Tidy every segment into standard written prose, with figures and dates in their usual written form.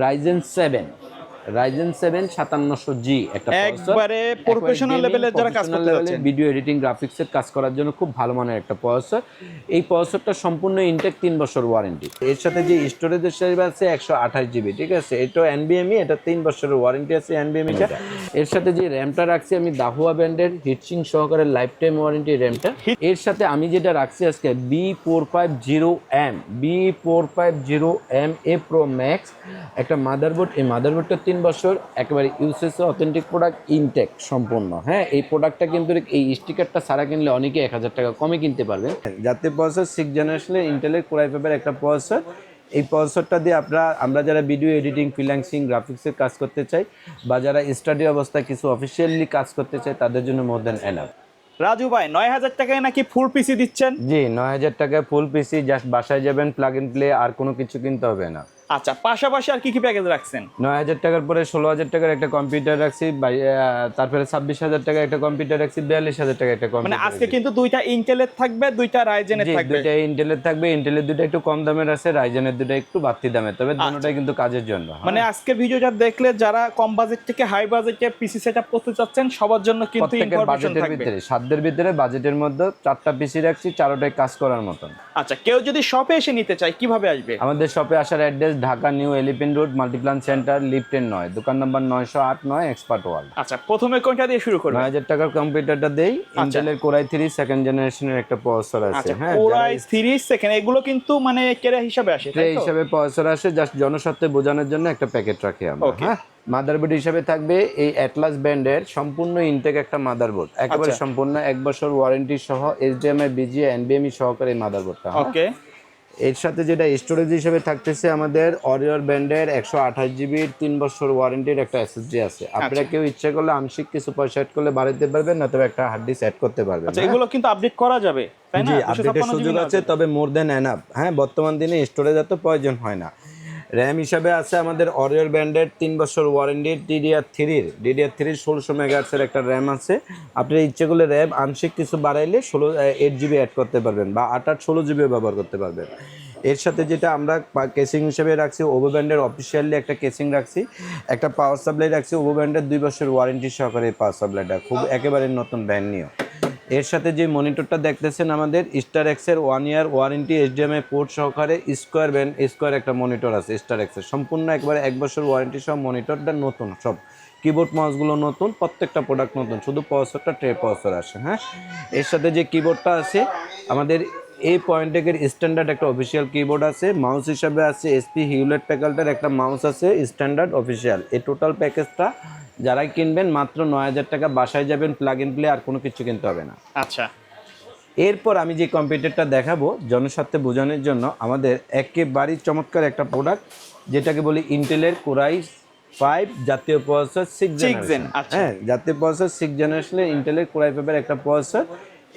Ryzen 7 5700G একটা processor, একবারে professional লেভেলের যারা কাজ করতে যাচ্ছেন, ভিডিও এডিটিং গ্রাফিক্সের কাজ করার জন্য খুব ভালো মানের একটা প্রসেসর। এই প্রসেসরটা সম্পূর্ণ ইনটেক 3 বছর ওয়ারেন্টি। এর সাথে যে স্টোরেজ হিসেবে আছে 128GB, ঠিক আছে, এটা NVMe, এটা 3 বছরের ওয়ারেন্টি আছে NVMe টা। এর সাথে যে র্যামটা রাখছি আমি দাহুয়া ব্র্যান্ডের হিটসিং সহকারে লাইফ টাইম ওয়ারেন্টি র্যামটা। এর সাথে আমি যেটা রাখছি আজকে B450M A Pro Max একটা মাদারবোর্ড। এই মাদারবোর্ডটা 3 বছর একেবারে ইউএসএস অথেন্টিক প্রোডাক্ট, ইনটেক সম্পূর্ণ। হ্যাঁ, এই প্রোডাক্টটা কিন্তু এই স্টিকারটা ছাড়া কিনলে অনেকে 1000 টাকা কমে কিনতে পারবেন। জাতীয় প্রসেসর 6 জেনারেশনের ইন্টেলের কোর i5 এর একটা প্রসেসর। এই প্রসেসরটা দিয়ে আমরা যারা ভিডিও এডিটিং, ফ্রিল্যান্সিং, গ্রাফিক্সের কাজ করতে চাই বা যারা স্টাডি অবস্থায় কিছু অফিসিয়ালি কাজ করতে চাই তাদের জন্য মোর দ্যান এনাফ। রাজু ভাই 9000 টাকায় নাকি ফুল পিসি দিচ্ছেন? জি, 9000 টাকায় ফুল পিসি, জাস্ট বাসায় যাবেন, প্লাগ ইন প্লে, আর কোনো কিছু কিনতে হবে না। আচ্ছা, পাশাপাশি আর কি কি প্যাকেজ রাখছেন? 9000 টাকার পরে 16000 টাকার একটা কম্পিউটার রাখছি, তারপরে 26000 টাকা একটা কম্পিউটার রাখছি, 42000 টাকা একটা কম্পিউটার। মানে আজকে কিন্তু দুইটা ইন্টেলের থাকবে, দুইটা রাইজেনের থাকবে। দুইটা ইন্টেলের থাকবে, ইন্টেলের দুটো একটু কম দামের আছে, রাইজেনের দুটো একটু বাড়তি দামের, তবে দুটোটাই কিন্তু কাজের জন্য। মানে আজকের ভিডিওটা দেখলে যারা কম বাজেট থেকে হাই বাজেটে পিসি সেটআপ করতে চাচ্ছেন সবার জন্য কিন্তু ইনফরমেশন থাকবে। সাধ্যের ভিতরে বাজেটের মধ্যে 4টা পিসি রাখছি, 4টাই কাজ করার মতন। আচ্ছা, কেউ যদি শপে এসে নিতে চায় কিভাবে আসবে? আমাদের শপে আসার address Dhaka New Elephant Road, Multiplan centre, lift 9, দোকান নাম্বার 908 এক্সপার্ট ওয়ার্ল্ড। আচ্ছা, প্রথমে কোনটা দিয়ে শুরু করব? 9000 টাকার কম্পিউটারটা দেই, ইন্টেলের কোর i3 সেকেন্ড জেনারেশনের একটা প্রসেসর আছে। হ্যাঁ, কোর i3 সেকেন্ড, এগুলো কিন্তু মানে কেরা হিসাবে আসে, তাই তো? হিসাবে প্রসেসর আসে, জাস্ট জনস্বার্থে বোঝানোর জন্য একটা প্যাকেট রাখি আমরা। হ্যাঁ, মাদারবোর্ড হিসাবে থাকবে এই অ্যাটলাস ব্র্যান্ডের সম্পূর্ণ ইনটেক একটা মাদারবোর্ড, একেবারে সম্পূর্ণ 1 বছর ওয়ারেন্টি সহ HDMI, BGA, NVMe সহকারে এই মাদারবোর্ডটা। ওকে, এর সাথে যেটা স্টোরেজ হিসেবে থাকতেছে আমাদের অরিওর ব্র্যান্ডের 128GB 3 বছর ওয়ারেন্টির একটা এসএসডি আছে। আপনারা কেউ ইচ্ছা করলে আংশিক কিছু পয়সা অ্যাড করলে বাড়াতে পারবেন, না তবে একটা হার্ড ডিস্ক অ্যাড করতে পারবেন। আচ্ছা, এগুলো কিন্তু আপডেট করা যাবে, তাই না? জি, আপডেটের সুযোগ আছে, তবে মোর দ্যান এনাফ। হ্যাঁ, বর্তমান দিনে স্টোরেজ এত প্রয়োজন হয় না। র্যাম হিসাবে আছে আমাদের অরিওর ব্র্যান্ডের 3 বছর ওয়ারেন্টি DDR3 1600 মেগাহার্টজের একটা র্যাম আছে। আপনার ইচ্ছে করলে র্যাম আংশিক কিছু বাড়াইলে 8GB অ্যাড করতে পারবেন বা 16GB ব্যবহার করতে পারবেন। এর সাথে যেটা আমরা কেসিং হিসেবে রাখছি, ওভো ব্র্যান্ডের অফিসিয়ালি একটা কেসিং রাখছি, একটা পাওয়ার সাপ্লাই রাখছি ওভো ব্র্যান্ডের 2 বছর ওয়ারেন্টি সহকারে পাওয়ার সাপ্লাইটা খুব একেবারে নতুন ব্র্যান্ড নিউ। এর সাথে যে মনিটরটা দেখতেছেন আমাদের স্টার এক্সের 1 ইয়ার ওয়ারেন্টি HDMI পোর্ট সহকারে স্কোয়ার একটা মনিটর আছে স্টার এক্সের, সম্পূর্ণ একবারে 1 বছর ওয়ারেন্টি সহ। মনিটরটা নতুন, সব কিবোর্ড মাউসগুলো নতুন, প্রত্যেকটা প্রোডাক্ট নতুন, শুধু প্রসেসরটা ট্রে প্রসেসর আসে। হ্যাঁ, এর সাথে যে কিবোর্ডটা আছে আমাদের এই পয়েন্টেকের স্ট্যান্ডার্ড একটা অফিসিয়াল কিবোর্ড আছে। মাউস হিসাবে আছে SP হিউলেট প্যাকার্ডের একটা মাউস আছে স্ট্যান্ডার্ড অফিসিয়াল। এই টোটাল প্যাকেজটা যারাই কিনবেন মাত্র 9000 টাকা, বাসায় যাবেন, প্লাগ ইন প্লে, আর কোনো কিছু কিনতে হবে না। আচ্ছা, এরপর আমি যে কম্পিউটারটা দেখাবো জনস্বার্থে বোঝানোর জন্য, আমাদের একেবারেই চমৎকার একটা প্রোডাক্ট, যেটাকে বলি ইন্টেলের কোর i5 জাতীয় প্রসেসর 6 জেনারেশন। হ্যাঁ, জাতীয় প্রসেসর 6 জেনারেশনের ইন্টেলের কোর i5 এর একটা প্রসেসর।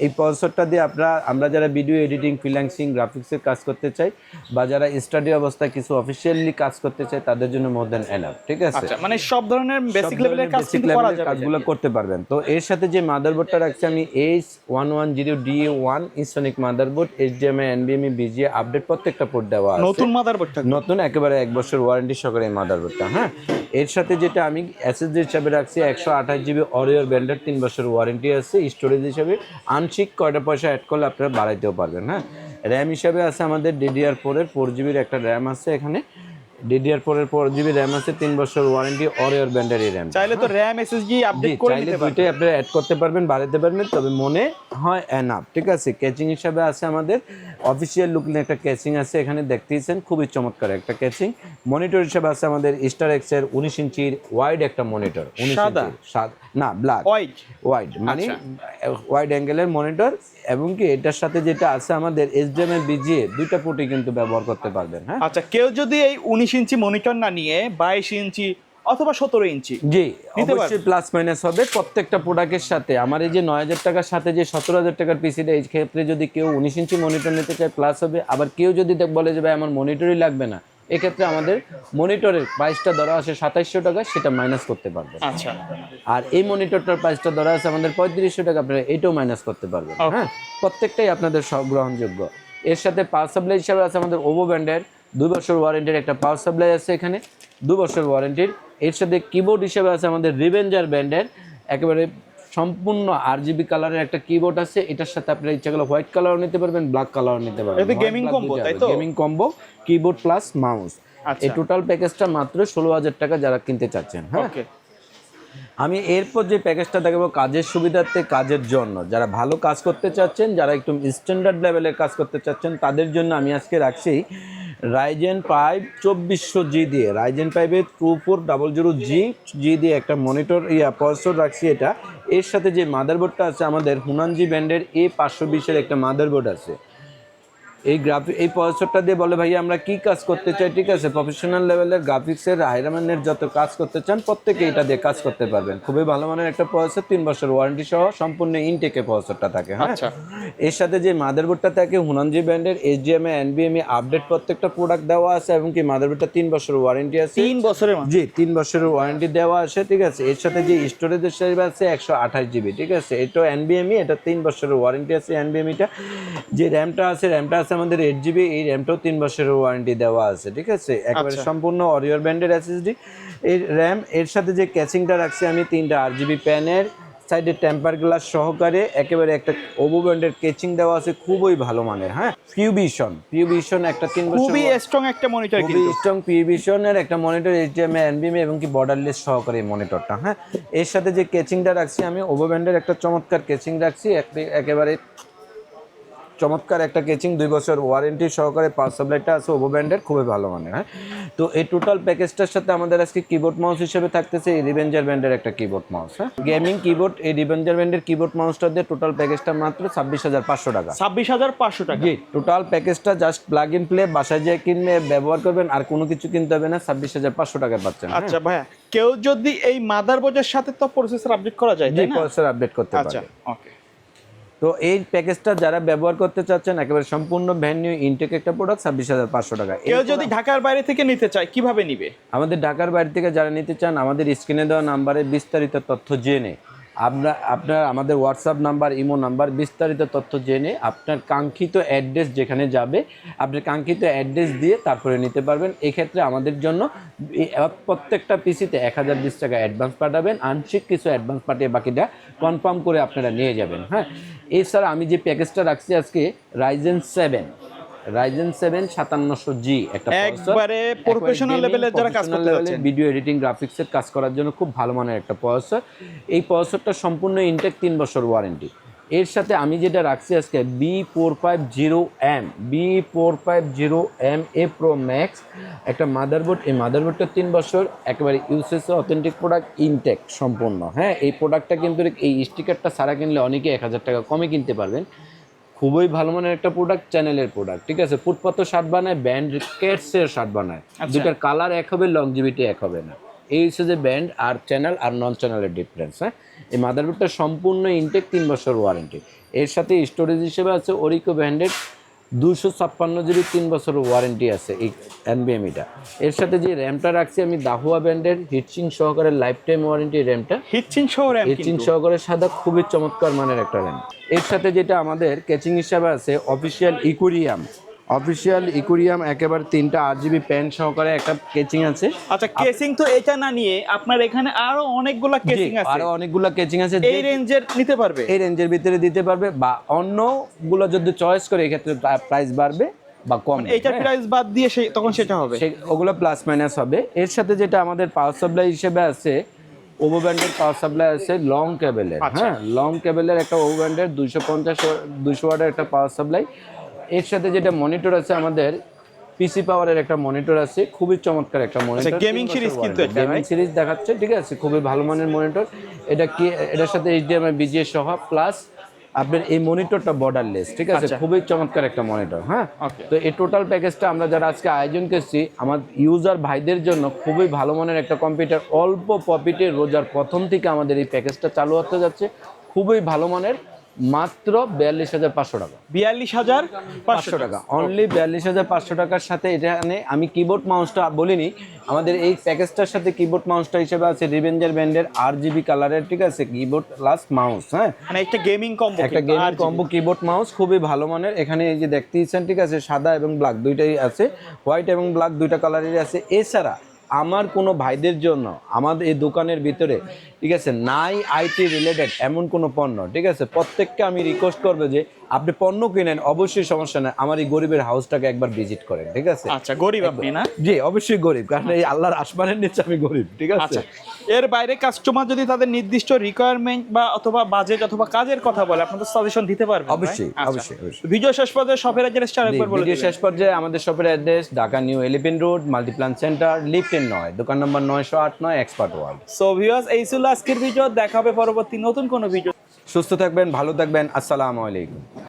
এই প্রসেসরটা দিয়ে আমরা যারা ভিডিও এডিটিং, ফ্রিল্যান্সিং, গ্রাফিক্সের কাজ করতে চাই বা যারা স্টাডি অবস্থায় কিছু অফিসিয়ালি কাজ করতে চাই তাদের জন্য মোর দ্যান এনাফ। ঠিক আছে, আচ্ছা, মানে সব ধরনের বেসিক লেভেলের কাজ কিন্তু করা যাবে, কাজগুলো করতে পারবেন। তো এর সাথে যে মাদারবোর্ডটা রাখছি আমি H110DA1 ইসোনিক motherboard, HDMI, NVMe, BGA update প্রত্যেকটা পোর্ট দেওয়া আছে। নতুন মাদারবোর্ড, নতুন একেবারে 1 বছর ওয়ারেন্টি সহকারে এই মাদারবোর্ডটা। হ্যাঁ, এর সাথে যেটা আমি এসএসডি হিসাবে রাখছি 128GB অরিওর ব্র্যান্ডের 3 বছর ওয়ারেন্টি আছে। স্টোরেজ হিসাবে আংশিক কয়টা পয়সা অ্যাড করলে আপনারা বাড়াইতেও পারবেন। হ্যাঁ, র্যাম হিসাবে আছে আমাদের DDR4 এর 4GB একটা র্যাম আছে এখানে, DDR4 এর 4GB র্যাম আছে, 3 বছর ওয়ারেন্টি অরিওর ব্র্যান্ডের র্যাম। চাইলে তো র্যাম SSD আপডেট করে নিতে পারবেন, দুইটাই আপনারা অ্যাড করতে পারবেন, বাড়াতে পারবেন, তবে মনে হয় এনাফ। ঠিক আছে, কেচিং হিসাবে আছে আমাদের অফিসিয়াল লুক নিয়ে একটা কেচিং আছে এখানে দেখতেইছেন, খুবই চমৎকার একটা কেচিং। মনিটর হিসাবে আছে আমাদের স্টার এক্স এর 19 ইঞ্চির ওয়াইড একটা মনিটর, 19 ইঞ্চির না ব্ল্যাক ওয়াইড মানে ওয়াইড অ্যাঙ্গেলের মনিটর, এবং কি এটার সাথে যেটা আছে আমাদের HDMI, BGA দুইটা পোর্টই কিন্তু ব্যবহার করতে পারবেন। হ্যাঁ, আচ্ছা, কেউ যদি এই 19 ইঞ্চি মনিটর না নিয়ে 22 ইঞ্চি অথবা 17 ইঞ্চি, জি অবশ্যই প্লাস মাইনাস হবে প্রত্যেকটা প্রোডাক্টের সাথে। আমার এই যে 9000 টাকার সাথে যে 17000 টাকার পিসিটা, এই ক্ষেত্রে যদি কেউ 19 ইঞ্চি মনিটর নিতে চায় প্লাস হবে। আবার কেউ যদি বলে যে ভাই আমার মনিটরই লাগবে না, এক্ষেত্রে আমাদের মনিটরের প্রাইসটা ধরা আছে 2700 টাকা, সেটা মাইনাস করতে পারবেন। আচ্ছা, আর এই মনিটরটার প্রাইসটা ধরা আছে আমাদের 3500 টাকা, আপনারা এটাও মাইনাস করতে পারবেন। হ্যাঁ, প্রত্যেকটাই আপনাদের সব গ্রহণযোগ্য। এর সাথে পাওয়ার সাপ্লাই হিসাবে আছে আমাদের ওভো ব্র্যান্ডের 2 বছর ওয়ারেন্টির একটা পাওয়ার সাপ্লাই আছে এখানে। 2 বছর ওয়ারেন্টির। এর সাথে কিবোর্ড হিসেবে আছে আমাদের রিভেঞ্জার ব্র্যান্ডের একেবারে সম্পূর্ণ RGB কালারের একটা কিবোর্ড আছে। এটার সাথে আপনারা ইচ্ছা করলে হোয়াইট কালারও নিতে পারবেন, ব্ল্যাক কালারও নিতে পারবেন। এটা গেমিং কম্বো, তাই তো? Gaming combo, keyboard plus mouse. এই টোটাল প্যাকেজটা মাত্র 16,000 টাকা যারা কিনতে চাচ্ছেন। হ্যাঁ, ওকে। আমি এরপর যে প্যাকেজটা দেখাবো কাজের সুবিধার্থে, কাজের জন্য যারা ভালো কাজ করতে চাচ্ছেন, যারা একটু স্ট্যান্ডার্ড লেভেলের কাজ করতে চাচ্ছেন, তাদের জন্য আমি আজকে রাখছি রাইজেন 5 2400G দিয়ে, রাইজেন 5-এর 2400G দিয়ে একটা মনিটর প্রসেসর রাখছি। এটা এর সাথে যে মাদারবোর্ডটা আছে আমাদের হুনানজি ব্র্যান্ডের A520-এর একটা মাদারবোর্ড আছে। এই প্রসেসরটা দিয়ে বলে ভাই আমরা কি কাজ করতে চাই, ঠিক আছে, প্রফেশনাল লেভেলের গ্রাফিক্সের হাইরামানের যত কাজ করতে চান প্রত্যেকে এটা দিয়ে কাজ করতে পারবেন। খুবই ভালো মানের একটা প্রসেসর, 3 বছর ওয়ারেন্টি সহ সম্পূর্ণ ইনটেকে প্রসেসরটা থাকে। হ্যাঁ, এর সাথে যে মাদারবোর্ডটা থাকে হুনানজি ব্র্যান্ডের HDMI NVMe আপডেট প্রত্যেকটা প্রোডাক্ট দেওয়া আছে, এবং কি মাদারবোর্ডটা 3 বছর ওয়ারেন্টি আছে। 3 বছরের? জি, 3 বছরের ওয়ারেন্টি দেওয়া আছে, ঠিক আছে। এর সাথে যে স্টোরেজের সাইজ আছে 128GB, ঠিক আছে। এটা NVMe, এটা 3 বছরের ওয়ারেন্টি আছে NVMe-টা। যে র্যামটা আছে আমাদের 8GB, এই র্যামটাও 3 বছরের ওয়ারেন্টি দেওয়া আছে, ঠিক আছে। একেবারে সম্পূর্ণ অরিওর ব্র্যান্ডের SSD এই র্যাম। এর সাথে যে ক্যাচিংটা রাখছি আমি 3টা RGB প্যানের সাইডে টেম্পার গ্লাস সহকারে একেবারে একটা ওভো ব্র্যান্ডের কেচিং দেওয়া আছে, খুবই ভালো মানের। হ্যাঁ, পিউভিশন একটা 3 বছর, খুবই স্ট্রং একটা মনিটর, খুবই স্ট্রং পিউভিশনের একটা মনিটর, HDMI NVMe এবং কি বর্ডারলেস সহকারে এই মনিটরটা। হ্যাঁ, এর সাথে যে কেচিংটা রাখছি আমি ওভো ব্র্যান্ডের একটা চমৎকার কেচিং রাখছি, একেবারে চমৎকার একটা কেচিং, 2 বছর ওয়ারেন্টি সহকারে। পাওয়ার সাপ্লাইটা আছে ওভো ব্র্যান্ডের, খুবই ভালো মানের। হ্যাঁ, তো এই টোটাল প্যাকেজটার সাথে আমাদের আজকে কিবোর্ড মাউস হিসেবে থাকতেছে এই রিভেঞ্জার ব্র্যান্ডের একটা কিবোর্ড মাউস। হ্যাঁ, গেমিং কিবোর্ড, এই রিভেঞ্জার ব্র্যান্ডের কিবোর্ড মাউসটা দিয়ে টোটাল প্যাকেজটা মাত্র 26,500 টাকা। 26,500 টাকা? জি, টোটাল প্যাকেজটা জাস্ট প্লাগ ইন প্লে, বাসায় যেয়ে কিনবে, ব্যবহার করবেন, আর কোনো কিছু কিনতে হবে না, 26,500 টাকা পাচ্ছেন। আচ্ছা ভাইয়া, কেউ যদি এই মাদারবোর্ডের সাথে তো প্রসেসর আপডেট করা যায়, জি, প্রসেসর আপডেট করতে পারবে। আচ্ছা, ওকে। তো এই প্যাকেজটা যারা ব্যবহার করতে চাচ্ছেন, একেবারে সম্পূর্ণ ব্র্যান্ড নিউ ইনটেক একটা প্রোডাক্ট, 26,500 টাকা। কেউ যদি ঢাকার বাইরে থেকে নিতে চায় কিভাবে নিবে? আমাদের ঢাকার বাইরে থেকে যারা নিতে চান, আমাদের স্ক্রিনে দেওয়া নাম্বারে বিস্তারিত তথ্য জেনে আপনার আমাদের হোয়াটসঅ্যাপ নাম্বার, ইমো নাম্বার, বিস্তারিত তথ্য জেনে আপনার কাঙ্ক্ষিত অ্যাড্রেস যেখানে যাবে, আপনার কাঙ্ক্ষিত অ্যাড্রেস দিয়ে তারপরে নিতে পারবেন। এক্ষেত্রে আমাদের জন্য প্রত্যেকটা পিসিতে 1020 টাকা অ্যাডভান্স পাঠাবেন, আংশিক কিছু অ্যাডভান্স পাঠিয়ে বাকিটা কনফার্ম করে আপনারা নিয়ে যাবেন। হ্যাঁ, এছাড়া আমি যে প্যাকেজটা রাখছি আজকে রাইজেন 7 5700G, একটা একবারে প্রফেশনাল লেভেলের যারা কাজ করতে যাচ্ছেন, ভিডিও এডিটিং গ্রাফিক্সের কাজ করার জন্য খুব ভালো মানের একটা প্রসেসর। এই প্রসেসরটা সম্পূর্ণ ইনটেক, 3 বছর ওয়ারেন্টি। এর সাথে আমি যেটা রাখছি আজকে B450M A Pro Max একটা মাদারবোর্ড। এই মাদারবোর্ডটা 3 বছর একেবারে ইউসেস অথেন্টিক প্রোডাক্ট, ইনটেক সম্পূর্ণ। হ্যাঁ, এই প্রোডাক্টটা কিন্তু এই স্টিকারটা ছাড়া কিনলে অনেকে 1000 টাকা কমে কিনতে পারবেন। খুবই ভালো মানের একটা প্রোডাক্ট, চ্যানেলের প্রোডাক্ট, ঠিক আছে। ফুটপাথর শার্ট বানায়, ব্যান্ড কেটসের শার্ট বানায়, দুটার কালার এক হবে, লংজিভিটি এক হবে না। এই হচ্ছে যে ব্যান্ড আর চ্যানেল আর নন চ্যানেলের ডিফারেন্স। হ্যাঁ, এই মাদারবোর্ডটা সম্পূর্ণ ইনটেক, 3 বছর ওয়ারেন্টি। এর সাথে স্টোরেজ হিসেবে আছে ওরিকো ব্র্যান্ডের 256GB, 3 বছর ওয়ারেন্টি আছে এই NVMe-টা। এর সাথে যে র্যামটা রাখছি আমি দাহুয়া ব্র্যান্ডের হিটসিং সহকারে লাইফ টাইম ওয়ারেন্টি র্যামটা, হিটসিং সহকারে সাদা, খুবই চমৎকার মানের একটা র্যাম। এর সাথে যেটা আমাদের ক্যাচিং হিসাবে আছে অফিসিয়াল ইকুরিয়াম একেবারে 3টা RGB প্যান সহকারে একটা কেচিং আছে। আচ্ছা, কেসিং তো এটা না নিয়ে আপনার এখানে আরো অনেকগুলা কেসিং আছে? আরো অনেকগুলা কেচিং আছে, এই রেঞ্জের নিতে পারবে, এই রেঞ্জের ভিতরে দিতে পারবে, বা অন্যগুলো যদি চয়েস করে এক্ষেত্রে প্রাইস বাড়বে বা কম। এইটা প্রাইস বাদ দিয়ে তখন সেটা হবে, ওগুলো প্লাস মাইনাস হবে। এর সাথে যেটা আমাদের পাওয়ার সাপ্লাই হিসেবে আছে ওভো ব্র্যান্ডের পাওয়ার সাপ্লাই আছে লং কেবলের। হ্যাঁ, লং কেবলের একটা ওভো ব্র্যান্ডের 250-200 ওয়াটের একটা পাওয়ার সাপ্লাই। এর সাথে যেটা মনিটর আছে আমাদের পিসি পাওয়ারের একটা মনিটর আছে, খুবই চমৎকার একটা মনিটর, গেমিং সিরিজ, কিন্তু এটা গেমিং সিরিজ দেখাচ্ছে, ঠিক আছে, খুবই ভালো মানের মনিটর। এটা কি এটার সাথে HDMI BGA সহ, প্লাস আপনার এই মনিটরটা বর্ডারলেস, ঠিক আছে, খুবই চমৎকার একটা মনিটর। হ্যাঁ, তো এই টোটাল প্যাকেজটা আমরা যারা আজকে আয়োজন করছি আমার ইউজার ভাইদের জন্য খুবই ভালো মানের একটা কম্পিউটার, অল্প প্রফিটে রোজার প্রথম থেকে আমাদের এই প্যাকেজটা চালু হতে যাচ্ছে, খুবই ভালো মানের, মাত্র 42,500 টাকা। 42,500 টাকা অনলি, 42,500 টাকার সাথে। এখানে আমি কিবোর্ড মাউসটা বলিনি, আমাদের এই প্যাকেজটার সাথে কিবোর্ড মাউসটা হিসেবে আছে রিভেঞ্জার ব্র্যান্ডের RGB কালারের, ঠিক আছে, কিবোর্ড প্লাস মাউস। হ্যাঁ, মানে একটা গেমিং কম্বো কিবোর্ড মাউস, খুবই ভালো মানের। এখানে এই যে দেখতেইছেন, ঠিক আছে, সাদা এবং ব্ল্যাক দুইটাই আছে, হোয়াইট এবং ব্ল্যাক দুইটা কালারেরই আছে। এছাড়া আমার কোনো ভাইদের জন্য আমাদের এই দোকানের ভিতরে ঠিক আছে নাই আইটি রিলেটেড এমন কোনো পণ্য, ঠিক আছে, প্রত্যেককে আমি রিকোয়েস্ট করবো যে আপনি পণ্য কিনেন, অবশ্যই সমস্যা নেই, আমার এই গরিবের হাউসটাকে একবার ভিজিট করেন, ঠিক আছে। আচ্ছা, গরিব আপনি না? জি অবশ্যই গরিব, কারণ এই আল্লাহর আসমানের নিচে আমি গরিব, ঠিক আছে। আচ্ছা, এর বাইরে কাস্টমার যদি তাদের নির্দিষ্ট রিকোয়ারমেন্ট বা অথবা বাজেট অথবা কাজের কথা বলে, আপনাদের সাজেশন দিতে পারবেন? অবশ্যই, ভাই? আচ্ছা। অবশ্যই, অবশ্যই। ভিডিও শেষ পর্যায়ে শপের অ্যাড্রেসটা আরেকবার বলে ভিডিও দিবেন। শেষ পর্যায়ে আমাদের শপের address Dhaka New Elephant Road, Multiplan Center, লিফটেন 9, দোকান নম্বর 908 এক্সপার্ট ওয়ার্ল্ড। সো ভিউয়ার্স, এই ছিল আজকের ভিডিও। দেখা হবে পরবর্তী নতুন কোনো ভিডিও। সুস্থ থাকবেন, ভালো থাকবেন, আসসালামু আলাইকুম।